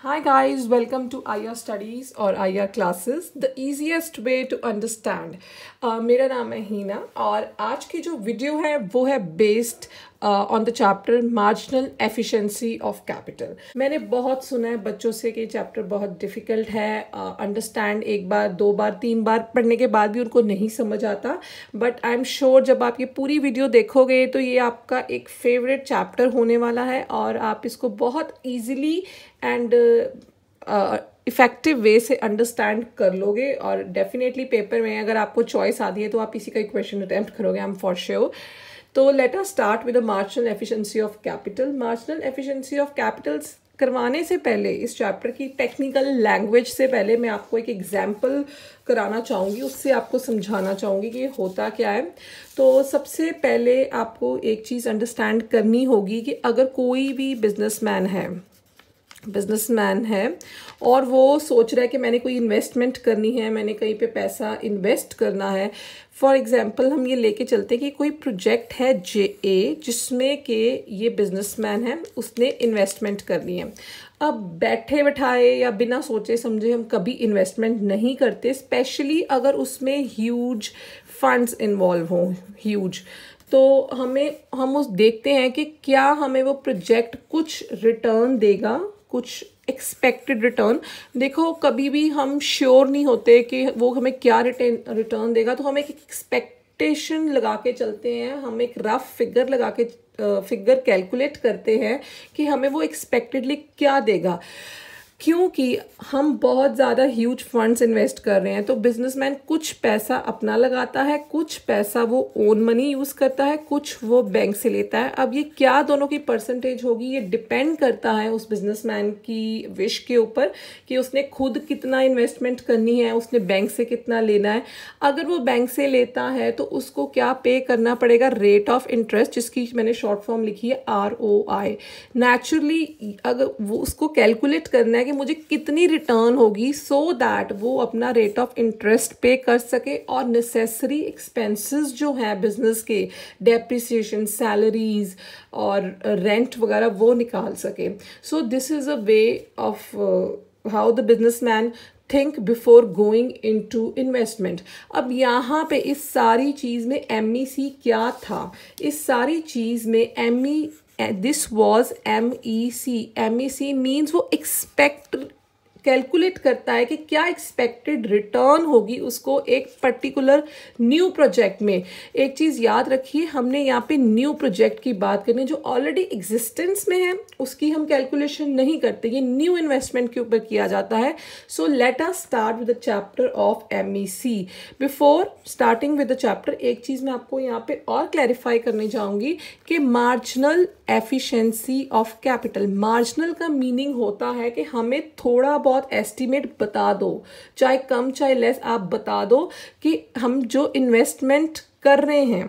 Hi guys, welcome to IR Studies और IR Classes, the easiest way to understand. मेरा नाम है हीना और आज की जो वीडियो है वो है based on the chapter marginal efficiency of capital. मैंने बहुत सुना है बच्चों से कि चैप्टर बहुत डिफ़िकल्ट है, अंडरस्टैंड एक बार, दो बार, तीन बार पढ़ने के बाद भी उनको नहीं समझ आता। बट आई एम श्योर जब आप ये पूरी वीडियो देखोगे तो ये आपका एक फेवरेट चैप्टर होने वाला है और आप इसको बहुत ईजिली एंड इफ़ेक्टिव वे से अंडरस्टैंड कर लोगे और डेफिनेटली पेपर में अगर आपको चॉइस आती है तो आप इसी का एक क्वेश्चन अटैम्प्ट करोगे, आई एम फॉर श्योर। तो let us start with the marginal efficiency of capital. Marginal efficiency of Capitals करवाने से पहले इस चैप्टर की टेक्निकल लैंग्वेज से पहले मैं आपको एक एग्जाम्पल कराना चाहूँगी, उससे आपको समझाना चाहूँगी कि होता क्या है। तो सबसे पहले आपको एक चीज़ अंडरस्टैंड करनी होगी कि अगर कोई भी बिजनेसमैन है और वो सोच रहा है कि मैंने कोई इन्वेस्टमेंट करनी है, मैंने कहीं पे पैसा इन्वेस्ट करना है। फॉर एग्जांपल हम ये लेके चलते हैं कि कोई प्रोजेक्ट है JA जिसमें कि ये बिजनेसमैन है, उसने इन्वेस्टमेंट करनी है। अब बैठे बैठाए या बिना सोचे समझे हम कभी इन्वेस्टमेंट नहीं करते, स्पेशली अगर उसमें ह्यूज फंड्स इन्वॉल्व हों, ह्यूज। तो हम उस देखते हैं कि क्या हमें वो प्रोजेक्ट कुछ रिटर्न देगा, कुछ एक्सपेक्टेड रिटर्न। देखो कभी भी हम श्योर नहीं होते कि वो हमें क्या रिटर्न देगा, तो हम एक एक्सपेक्टेशन लगा के चलते हैं, हम एक रफ फिगर लगा के फिगर कैलकुलेट करते हैं कि हमें वो एक्सपेक्टेडली क्या देगा। क्योंकि हम बहुत ज़्यादा ह्यूज फंड्स इन्वेस्ट कर रहे हैं तो बिजनेसमैन कुछ पैसा अपना लगाता है, कुछ पैसा वो ओन मनी यूज़ करता है, कुछ वो बैंक से लेता है। अब ये क्या दोनों की परसेंटेज होगी ये डिपेंड करता है उस बिजनेसमैन की विश के ऊपर कि उसने खुद कितना इन्वेस्टमेंट करनी है, उसने बैंक से कितना लेना है। अगर वो बैंक से लेता है तो उसको क्या पे करना पड़ेगा, रेट ऑफ इंटरेस्ट, जिसकी मैंने शॉर्ट फॉर्म लिखी है ROI। नेचुरली अगर वो उसको कैलकुलेट करना है कि मुझे कितनी रिटर्न होगी सो दैट वो अपना रेट ऑफ इंटरेस्ट पे कर सके और नेसेसरी एक्सपेंसेस जो है बिजनेस के, डेप्रिसिएशन, सैलरीज और रेंट वगैरह, वो निकाल सके। So this is a way of how the businessman think before going into investment. अब यहाँ पे इस सारी चीज़ में MEC क्या था, इस सारी चीज़ में this was MEC। MEC means वो एक्सपेक्ट कैलकुलेट करता है कि क्या एक्सपेक्टेड रिटर्न होगी उसको एक पर्टिकुलर न्यू प्रोजेक्ट में। एक चीज़ याद रखिए, हमने यहाँ पे न्यू प्रोजेक्ट की बात करनी है, जो ऑलरेडी एग्जिस्टेंस में है उसकी हम कैलकुलेशन नहीं करते, ये न्यू इन्वेस्टमेंट के ऊपर किया जाता है। So let us start with the chapter of MEC। Before starting with the chapter एक चीज़ मैं आपको यहाँ पे और क्लैरिफाई करने जाऊँगी कि marginal efficiency of capital, marginal का मीनिंग होता है कि हमें थोड़ा बहुत एस्टिमेट बता दो, चाहे कम चाहे लेस, आप बता दो कि हम जो इन्वेस्टमेंट कर रहे हैं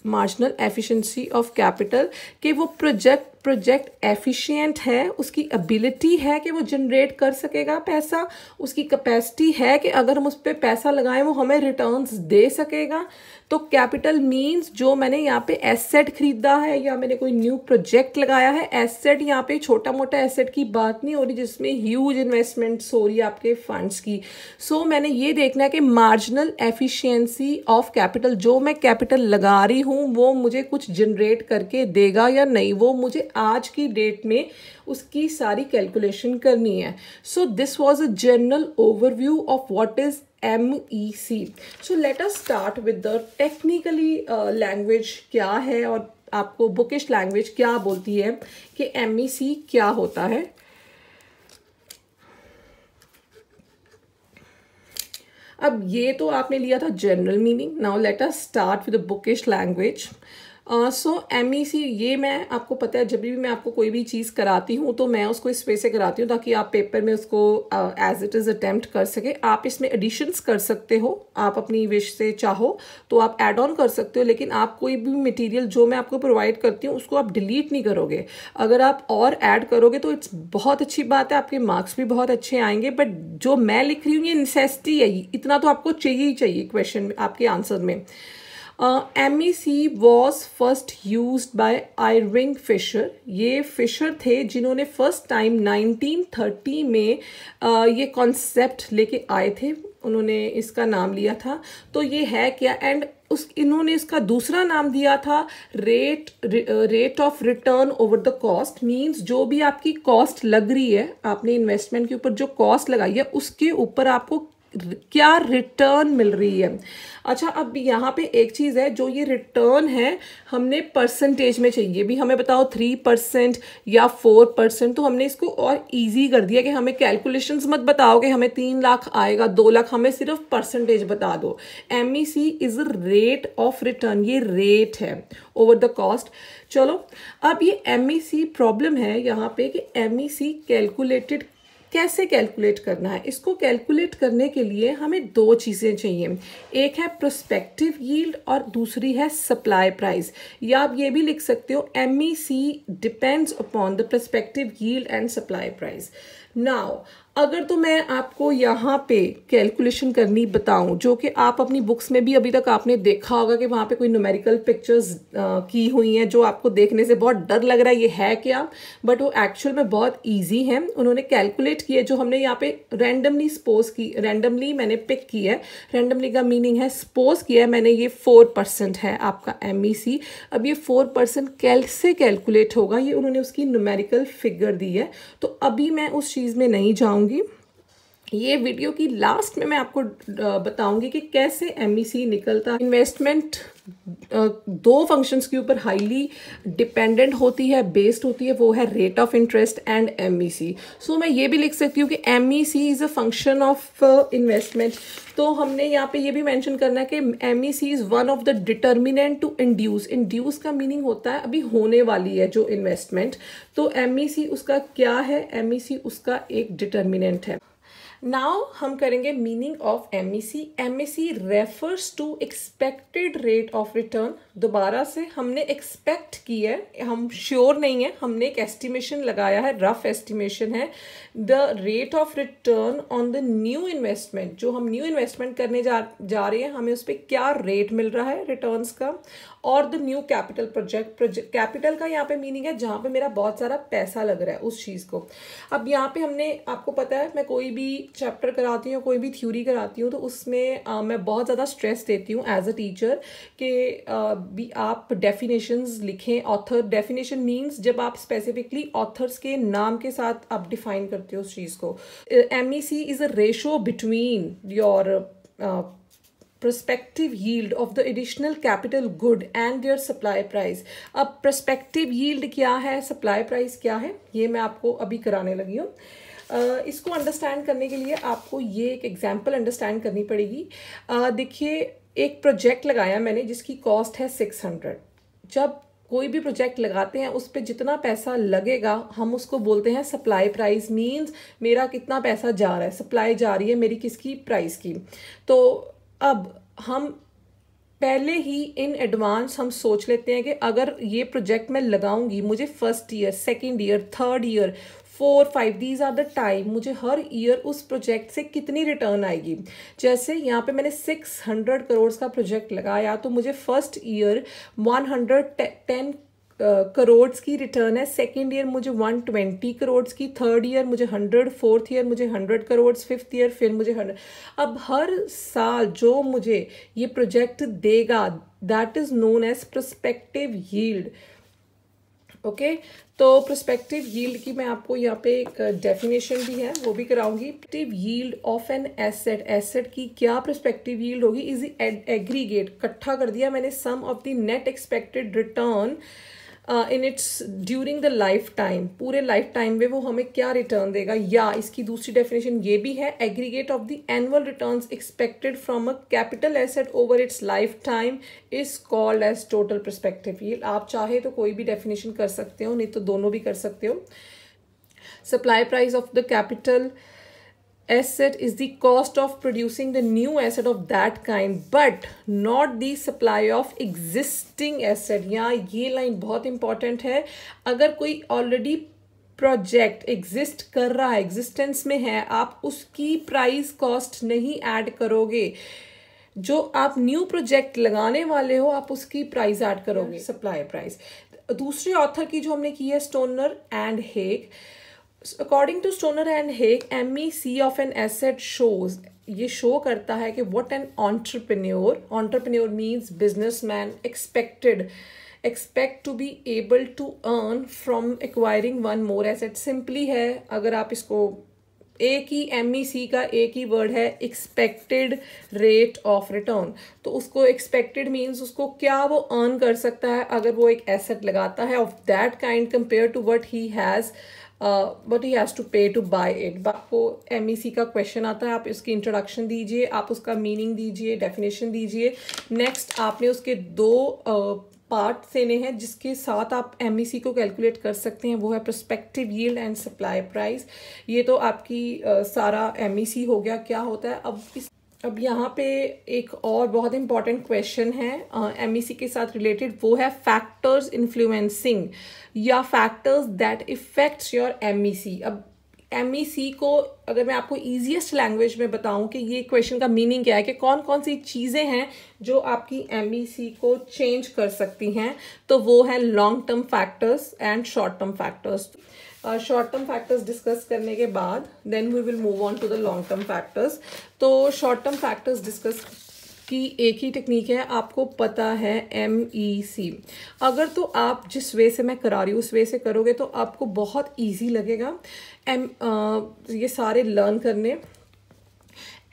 मार्जिनल एफिशिएंसी ऑफ कैपिटल, कि वो प्रोजेक्ट एफिशिएंट है, उसकी एबिलिटी है कि वो जनरेट कर सकेगा पैसा, उसकी कैपेसिटी है कि अगर हम उस पर पैसा लगाएं वो हमें रिटर्न्स दे सकेगा। तो कैपिटल मीन्स जो मैंने यहाँ पे एसेट खरीदा है या मैंने कोई न्यू प्रोजेक्ट लगाया है, एसेट यहाँ पे छोटा मोटा एसेट की बात नहीं हो रही जिसमें ह्यूज इन्वेस्टमेंट्स हो रही है आपके फंड्स की। सो मैंने ये देखना है कि मार्जिनल एफिशिएंसी ऑफ कैपिटल, जो मैं कैपिटल लगा रही हूँ वो मुझे कुछ जनरेट करके देगा या नहीं, वो मुझे आज की डेट में उसकी सारी कैलकुलेशन करनी है। So this was a general overview of what is MEC। So let us start with the technically language क्या है और आपको बुकिश लैंग्वेज क्या बोलती है कि MEC क्या होता है। अब ये तो आपने लिया था general meaning, now let us start with the bookish language. So MEC, ये मैं आपको पता है जब भी मैं आपको कोई भी चीज़ कराती हूँ तो मैं उसको इस वे से कराती हूँ ताकि आप पेपर में उसको एज इट इज़ अटेम्प्ट कर सके। आप इसमें एडिशंस कर सकते हो, आप अपनी विश से चाहो तो आप ऐड ऑन कर सकते हो, लेकिन आप कोई भी मटेरियल जो मैं आपको प्रोवाइड करती हूँ उसको आप डिलीट नहीं करोगे। अगर आप और ऐड करोगे तो इट्स बहुत अच्छी बात है, आपके मार्क्स भी बहुत अच्छे आएंगे, बट जो मैं लिख रही हूँ ये नेसेसिटी है, इतना तो आपको चाहिए ही चाहिए क्वेश्चन में, आपके आंसर में। MEC was first used by Irving Fisher. ये फिशर थे जिन्होंने फर्स्ट टाइम 1930 में ये कॉन्सेप्ट लेके आए थे, उन्होंने इसका नाम लिया था। तो ये है क्या, एंड इन्होंने इसका दूसरा नाम दिया था rate of return over the cost. Means जो भी आपकी कॉस्ट लग रही है, आपने इन्वेस्टमेंट के ऊपर जो कॉस्ट लगाई है उसके ऊपर आपको क्या रिटर्न मिल रही है। अच्छा, अब यहाँ पे एक चीज़ है, जो ये रिटर्न है हमने परसेंटेज में चाहिए। भी हमें बताओ 3% या 4%, तो हमने इसको और इजी कर दिया कि हमें कैलकुलेशंस मत बताओ कि हमें 3 लाख आएगा 2 लाख, हमें सिर्फ परसेंटेज बता दो। MEC is a rate of return, ये रेट है ओवर द कॉस्ट। चलो, अब ये MEC प्रॉब्लम है यहाँ पे कि MEC कैलकुलेटेड कैसे कैलकुलेट करना है। इसको कैलकुलेट करने के लिए हमें 2 चीज़ें चाहिए, एक है प्रोस्पेक्टिव यील्ड और दूसरी है सप्लाई प्राइस। या आप ये भी लिख सकते हो MEC depends upon the prospective yield and supply price. Now अगर तो मैं आपको यहाँ पे कैलकुलेशन करनी बताऊं, जो कि आप अपनी बुक्स में भी अभी तक आपने देखा होगा कि वहाँ पे कोई न्यूमेरिकल पिक्चर्स की हुई हैं जो आपको देखने से बहुत डर लग रहा है ये है क्या, बट वो एक्चुअल में बहुत इजी है। उन्होंने कैलकुलेट किए, जो हमने यहाँ पे रैंडमली मैंने पिक की है। रैंडमली का मीनिंग है सपोज किया है मैंने, ये 4% है आपका MEC। अब ये 4% कैसे कैलकुलेट होगा, ये उन्होंने उसकी न्यूमेरिकल फिगर दी है। तो अभी मैं उस चीज़ में नहीं जाऊँगी, ये वीडियो की लास्ट में मैं आपको बताऊंगी कि कैसे MEC निकलता। इन्वेस्टमेंट 2 फंक्शंस के ऊपर हाईली डिपेंडेंट होती है, बेस्ड होती है, वो है rate of interest and MEC। सो मैं ये भी लिख सकती हूँ कि MEC is a function of investment. तो हमने यहाँ पे ये भी मेंशन करना है कि MEC is one of the determinant to induce. Induce का मीनिंग होता है अभी होने वाली है जो इन्वेस्टमेंट, तो MEC उसका क्या है, MEC उसका एक डिटर्मिनेंट है। नाउ हम करेंगे meaning of MEC। MEC refers to expected rate of return. दोबारा से हमने एक्सपेक्ट की है, हम श्योर नहीं है, हमने एक एस्टिमेशन लगाया है, रफ एस्टिमेशन है। The rate of return on the new investment, जो हम न्यू इन्वेस्टमेंट करने जा रहे हैं, हमें उस पर क्या रेट मिल रहा है रिटर्न्स का। और the new capital project, capital का यहाँ पे मीनिंग है जहाँ पे मेरा बहुत सारा पैसा लग रहा है उस चीज़ को। अब यहाँ पे हमने, आपको पता है मैं कोई भी चैप्टर कराती हूँ, कोई भी थ्योरी कराती हूँ, तो उसमें मैं बहुत ज़्यादा स्ट्रेस देती हूँ एज अ टीचर कि भी आप डेफिनेशंस लिखें। ऑथर डेफिनेशन मीन्स जब आप स्पेसिफिकली ऑथर्स के नाम के साथ आप डिफाइन करते हो उस चीज़ को। MEC is a ratio between your prospective yield of the additional capital good and their supply price। अब prospective yield क्या है, supply price क्या है, ये मैं आपको अभी कराने लगी हूँ। इसको अंडरस्टैंड करने के लिए आपको ये एक एग्जाम्पल अंडरस्टैंड करनी पड़ेगी। देखिए, एक प्रोजेक्ट लगाया मैंने जिसकी कॉस्ट है 600। जब कोई भी प्रोजेक्ट लगाते हैं उस पर जितना पैसा लगेगा हम उसको बोलते हैं सप्लाई प्राइस। मीन्स मेरा कितना पैसा जा रहा है, सप्लाई जा रही है मेरी किसकी, प्राइस की। तो अब हम पहले ही इन एडवांस हम सोच लेते हैं कि अगर ये प्रोजेक्ट मैं लगाऊंगी, मुझे first year, second year, third year, 4, 5 these are the time, मुझे हर ईयर उस प्रोजेक्ट से कितनी रिटर्न आएगी। जैसे यहाँ पे मैंने 600 करोड़ का प्रोजेक्ट लगाया, तो मुझे फर्स्ट ईयर 110 करोड़ की रिटर्न है, सेकेंड ईयर मुझे 120 करोड़ की, थर्ड ईयर मुझे 100, फोर्थ ईयर मुझे 100 करोड़, फिफ्थ ईयर फिर मुझे 100। अब हर साल जो मुझे ये प्रोजेक्ट देगा that is known as prospective yield. Okay, तो प्रोस्पेक्टिव यील्ड की मैं आपको यहाँ पे एक डेफिनेशन भी है वो भी कराऊंगी। Prospective yield of an asset, asset की क्या प्रोस्पेक्टिव यील्ड होगी, इज एग्रीगेट, इकट्ठा कर दिया मैंने, sum of the net expected return in its during the life time, पूरे लाइफ टाइम में वो हमें क्या रिटर्न देगा। या इसकी दूसरी डेफिनेशन ये भी है, aggregate of the annual returns expected from a capital asset over its lifetime is called as total prospective yield. आप चाहे तो कोई भी डेफिनेशन कर सकते हो, नहीं तो दोनों भी कर सकते हो। Supply price of the capital asset is the cost of producing the new asset of that kind but not the supply of existing asset। यहाँ ये लाइन बहुत इंपॉर्टेंट है। अगर कोई ऑलरेडी प्रोजेक्ट एग्जिस्ट कर रहा है, एग्जिस्टेंस में है, आप उसकी प्राइस कॉस्ट नहीं ऐड करोगे। जो आप न्यू प्रोजेक्ट लगाने वाले हो आप उसकी प्राइस ऐड करोगे, सप्लाई प्राइस। दूसरे ऑथर की जो हमने की है Stonier and Hague, according to Stonier and Hague, MEC of an asset shows, ये शो करता है कि what an entrepreneur means businessman expect to be able to earn from acquiring one more asset। Simply है, अगर आप इसको एक ही MEC का एक ही वर्ड है एक्सपेक्टेड रेट ऑफ रिटर्न, तो उसको एक्सपेक्टेड मीन्स उसको क्या वो अर्न कर सकता है अगर वो एक एसेट लगाता है of that kind compare to what he has to pay to buy it. आपको MEC का क्वेश्चन आता है, आप इसकी इंट्रोडक्शन दीजिए, आप उसका मीनिंग दीजिए, डेफिनेशन दीजिए। नेक्स्ट आपने उसके दो पार्ट देने हैं जिसके साथ आप MEC को कैलकुलेट कर सकते हैं, वो है prospective yield and supply price. ये तो आपकी सारा MEC हो गया क्या होता है। अब यहाँ पे एक और बहुत इंपॉर्टेंट क्वेश्चन है MEC के साथ रिलेटेड, वो है फैक्टर्स इन्फ्लुएंसिंग या factors that effects your MEC। अब MEC को अगर मैं आपको ईजीएस्ट लैंग्वेज में बताऊं कि ये क्वेश्चन का मीनिंग क्या है, कि कौन कौन सी चीज़ें हैं जो आपकी MEC को चेंज कर सकती हैं, तो वो है long term factors and short term factors. Short term factors discuss करने के बाद then we will move on to the long term factors. तो शॉर्ट टर्म फैक्टर्स डिस्कस की एक ही टेक्निक है, आपको पता है MEC। अगर तो आप जिस वे से मैं करा रही हूँ उस वे से करोगे तो आपको बहुत इजी लगेगा ये सारे लर्न करने।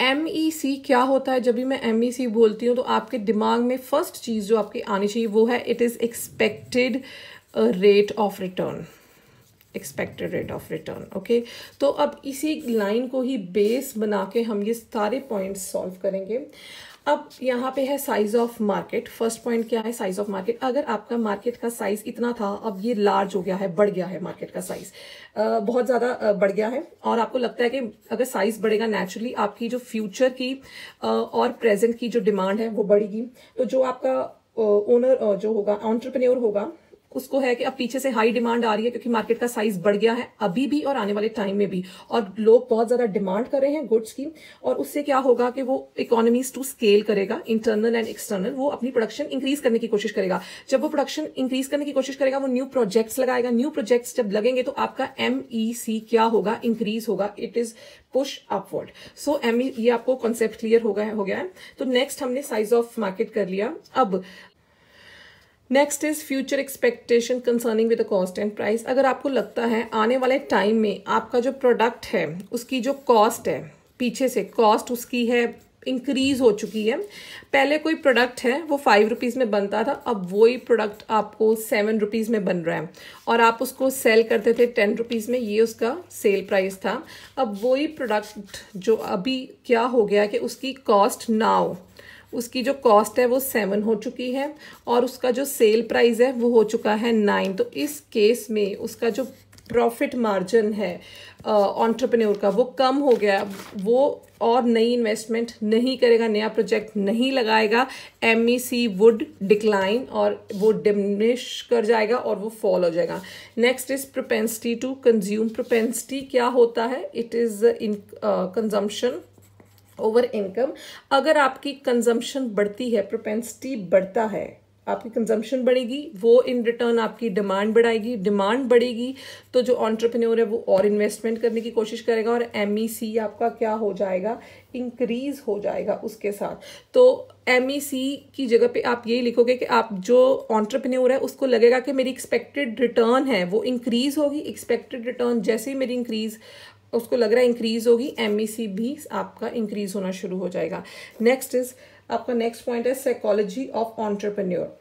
MEC क्या होता है, जब भी मैं MEC बोलती हूँ तो आपके दिमाग में फर्स्ट चीज़ जो आपकी आनी चाहिए वो है it is expected rate of return, expected rate of return. Okay, तो अब इसी लाइन को ही बेस बना के हम ये सारे पॉइंट्स सॉल्व करेंगे। अब यहाँ पे है size of market. First point क्या है, साइज ऑफ मार्केट। अगर आपका मार्केट का साइज इतना था, अब ये लार्ज हो गया है, बढ़ गया है, मार्केट का साइज बहुत ज़्यादा बढ़ गया है, और आपको लगता है कि अगर साइज बढ़ेगा नेचुरली आपकी जो फ्यूचर की और प्रेजेंट की जो डिमांड है वो बढ़ेगी। तो जो आपका ओनर जो होगा, एंटरप्रेन्योर होगा, उसको है कि अब पीछे से हाई डिमांड आ रही है क्योंकि मार्केट का साइज बढ़ गया है अभी भी और आने वाले टाइम में भी, और लोग बहुत ज़्यादा डिमांड कर रहे हैं गुड्स की, और उससे क्या होगा कि वो इकोनॉमीज टू स्केल करेगा, इंटरनल एंड एक्सटर्नल, वो अपनी प्रोडक्शन इंक्रीज करने की कोशिश करेगा। जब वो प्रोडक्शन इंक्रीज करने की कोशिश करेगा वो न्यू प्रोजेक्ट्स लगाएगा, न्यू प्रोजेक्ट्स जब लगेंगे तो आपका MEC क्या होगा, इंक्रीज होगा, इट इज पुश अपवर्ड। सो ये आपको कॉन्सेप्ट क्लियर हो गया है। तो नेक्स्ट हमने साइज ऑफ मार्केट कर लिया। अब next is future expectation concerning with the cost and price. अगर आपको लगता है आने वाले टाइम में आपका जो प्रोडक्ट है उसकी जो कॉस्ट है, पीछे से कॉस्ट उसकी है इंक्रीज हो चुकी है, पहले कोई प्रोडक्ट है वो 5 रुपीज़ में बनता था, अब वही प्रोडक्ट आपको 7 रुपीज़ में बन रहा है, और आप उसको सेल करते थे 10 रुपीज़ में, ये उसका सेल प्राइस था। अब वही प्रोडक्ट जो अभी क्या हो गया कि उसकी कॉस्ट नाउ, उसकी जो कॉस्ट है वो 7 हो चुकी है और उसका जो सेल प्राइस है वो हो चुका है 9। तो इस केस में उसका जो प्रॉफिट मार्जिन है एंटरप्रेन्योर का वो कम हो गया, वो और नई इन्वेस्टमेंट नहीं करेगा, नया प्रोजेक्ट नहीं लगाएगा, MEC वुड डिक्लाइन और वो डिमिनिश कर जाएगा और वो फॉल हो जाएगा। Next is propensity to consume. Propensity क्या होता है, it is in consumption over income. अगर आपकी कंजम्पशन बढ़ती है, प्रोपेंसिटी बढ़ता है, आपकी कंजम्पशन बढ़ेगी, वो इन रिटर्न आपकी डिमांड बढ़ाएगी, डिमांड बढ़ेगी तो जो एंटरप्रेन्योर है वो और इन्वेस्टमेंट करने की कोशिश करेगा और MEC आपका क्या हो जाएगा, इंक्रीज हो जाएगा उसके साथ। तो MEC की जगह पे आप यही लिखोगे कि आप जो एंटरप्रेन्योर है उसको लगेगा कि मेरी एक्सपेक्टेड रिटर्न है वो इंक्रीज होगी, एक्सपेक्टेड रिटर्न जैसे ही मेरी इंक्रीज उसको लग रहा है इंक्रीज होगी, MEC भी आपका इंक्रीज होना शुरू हो जाएगा। नेक्स्ट इज आपका नेक्स्ट पॉइंट है साइकोलॉजी ऑफ एंटरप्रेन्योर।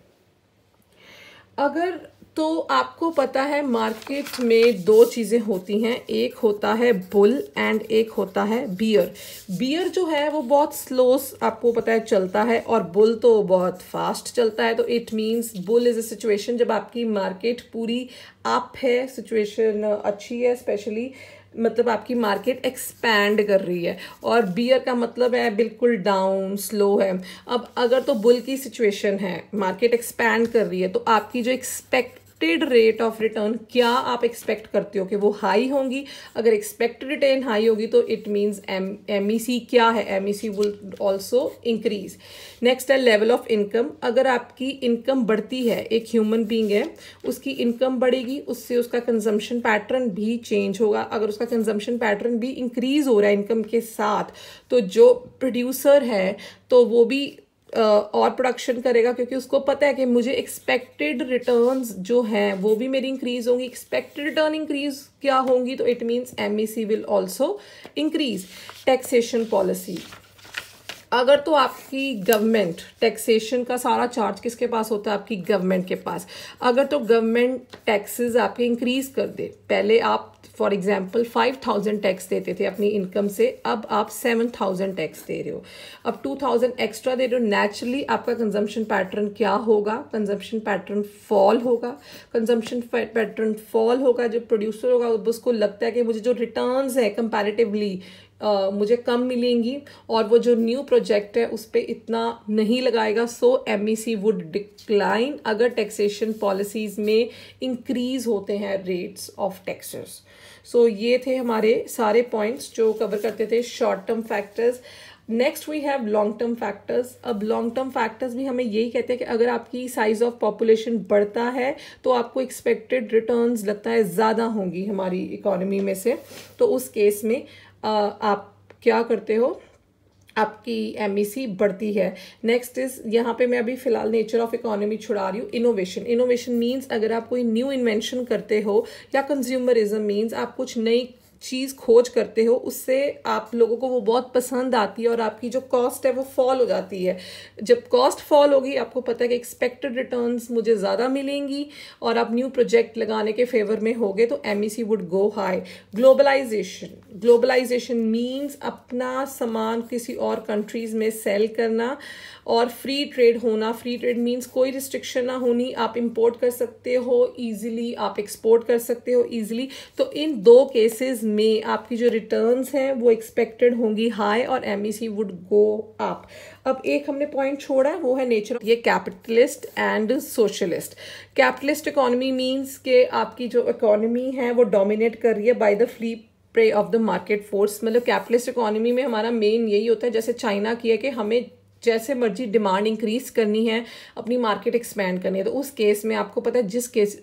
अगर तो आपको पता है मार्केट में 2 चीज़ें होती हैं, एक होता है बुल एंड एक होता है बियर। बियर जो है वो बहुत स्लो आपको पता है चलता है और बुल तो बहुत फास्ट चलता है। तो it means bull is a situation जब आपकी मार्केट पूरी अप है, सिचुएशन अच्छी है, स्पेशली मतलब आपकी मार्केट एक्सपैंड कर रही है, और बियर का मतलब है बिल्कुल डाउन, स्लो है। अब अगर तो बुल की सिचुएशन है, मार्केट एक्सपैंड कर रही है, तो आपकी जो एक्सपेक्टेड रेट ऑफ रिटर्न क्या आप एक्सपेक्ट करते हो कि वो हाई होंगी। अगर एक्सपेक्टेड रिटर्न हाई होगी तो इट मीन्स MEC क्या है, MEC will also increase. Next है लेवल ऑफ इनकम। अगर आपकी इनकम बढ़ती है, एक ह्यूमन बीइंग है, उसकी इनकम बढ़ेगी, उससे उसका कंजम्पशन पैटर्न भी चेंज होगा। अगर उसका कंजम्पशन पैटर्न भी इंक्रीज हो रहा है इनकम के साथ, तो जो प्रोड्यूसर है तो वो भी और प्रोडक्शन करेगा, क्योंकि उसको पता है कि मुझे एक्सपेक्टेड रिटर्न्स जो हैं वो भी मेरी इंक्रीज होंगी। एक्सपेक्टेड रिटर्न इंक्रीज क्या होंगी तो it means MEC will also increase. Taxation policy, अगर तो आपकी गवर्नमेंट टैक्सेशन का सारा चार्ज किसके पास होता है, आपकी गवर्नमेंट के पास। अगर तो गवर्नमेंट टैक्सेस आपके इंक्रीज कर दे, पहले आप फॉर एग्जांपल 5000 टैक्स देते थे अपनी इनकम से, अब आप 7000 टैक्स दे रहे हो, अब 2000 एक्स्ट्रा दे रहे हो, नेचुरली आपका कंजम्पशन पैटर्न क्या होगा, कंजम्पशन पैटर्न फॉल होगा। कंजम्पशन पैटर्न फॉल होगा, जो प्रोड्यूसर होगा उसको लगता है कि मुझे जो रिटर्न्स है कंपैरेटिवली मुझे कम मिलेंगी, और वो जो न्यू प्रोजेक्ट है उस पर इतना नहीं लगाएगा, सो MEC वुड डिक्लाइन अगर टैक्सेशन पॉलिसीज में इंक्रीज होते हैं रेट्स ऑफ टैक्सेस। सो ये थे हमारे सारे पॉइंट्स जो कवर करते थे short term factors. Next we have long term factors. अब लॉन्ग टर्म फैक्टर्स भी हमें यही कहते हैं कि अगर आपकी साइज ऑफ पॉपुलेशन बढ़ता है तो आपको एक्सपेक्टेड रिटर्न्स लगता है ज़्यादा होंगी हमारी इकोनॉमी में से, तो उस केस में आप क्या करते हो, आपकी MEC बढ़ती है। नेक्स्ट इज, यहाँ पे मैं अभी फिलहाल नेचर ऑफ इकोनॉमी छुड़ा रही हूँ। इनोवेशन, इनोवेशन मीन्स अगर आप कोई न्यू इन्वेंशन करते हो, या कंज्यूमरिज्म मीन्स आप कुछ नई चीज़ खोज करते हो, उससे आप लोगों को वो बहुत पसंद आती है और आपकी जो कॉस्ट है वो फॉल हो जाती है। जब कॉस्ट फॉल होगी, आपको पता है कि एक्सपेक्टेड रिटर्न्स मुझे ज़्यादा मिलेंगी और आप न्यू प्रोजेक्ट लगाने के फेवर में होगे, तो MEC would go high. Globalization, globalization means अपना सामान किसी और कंट्रीज़ में सेल करना और फ्री ट्रेड होना। फ्री ट्रेड मीन्स कोई रिस्ट्रिक्शन ना होनी, आप इंपोर्ट कर सकते हो ईजिली, आप एक्सपोर्ट कर सकते हो ईजिली। तो इन दो केसेस में आपकी जो रिटर्न्स हैं वो एक्सपेक्टेड होंगी हाई और MEC वुड गो अप। अब एक हमने पॉइंट छोड़ा है, वो है नेचर, ये capitalist and socialist. Capitalist economy means के आपकी जो इकोनॉमी है वो डोमिनेट कर रही है by the free pray of the market force. मतलब कैपिटलिस्ट इकोनॉमी में हमारा मेन यही होता है, जैसे चाइना की है, कि हमें जैसे मर्जी डिमांड इंक्रीज करनी है, अपनी मार्केट एक्सपैंड करनी है। तो उस केस में आपको पता है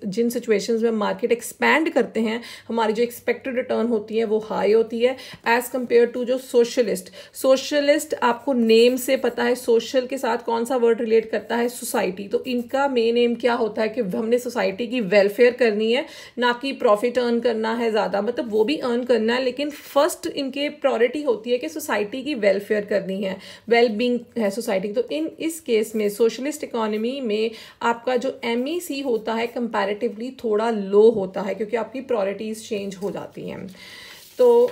जिन सिचुएशंस में मार्केट एक्सपैंड करते हैं, हमारी जो एक्सपेक्टेड रिटर्न होती है वो हाई होती है एज कंपेयर टू जो सोशलिस्ट। सोशलिस्ट आपको नेम से पता है सोशल के साथ कौन सा वर्ड रिलेट करता है, सोसाइटी। तो इनका मेन एम क्या होता है कि हमने सोसाइटी की वेलफेयर करनी है, ना कि प्रॉफिट अर्न करना है ज़्यादा। मतलब वो भी अर्न करना है, लेकिन फर्स्ट इनके प्रायोरिटी होती है कि सोसाइटी की वेलफेयर करनी है, वेलबींग है सोसाइटी। तो इस केस में सोशलिस्ट इकोनॉमी में आपका जो MEC होता है कंपैरेटिवली थोड़ा लो होता है, क्योंकि आपकी प्रायोरिटीज चेंज हो जाती हैं। तो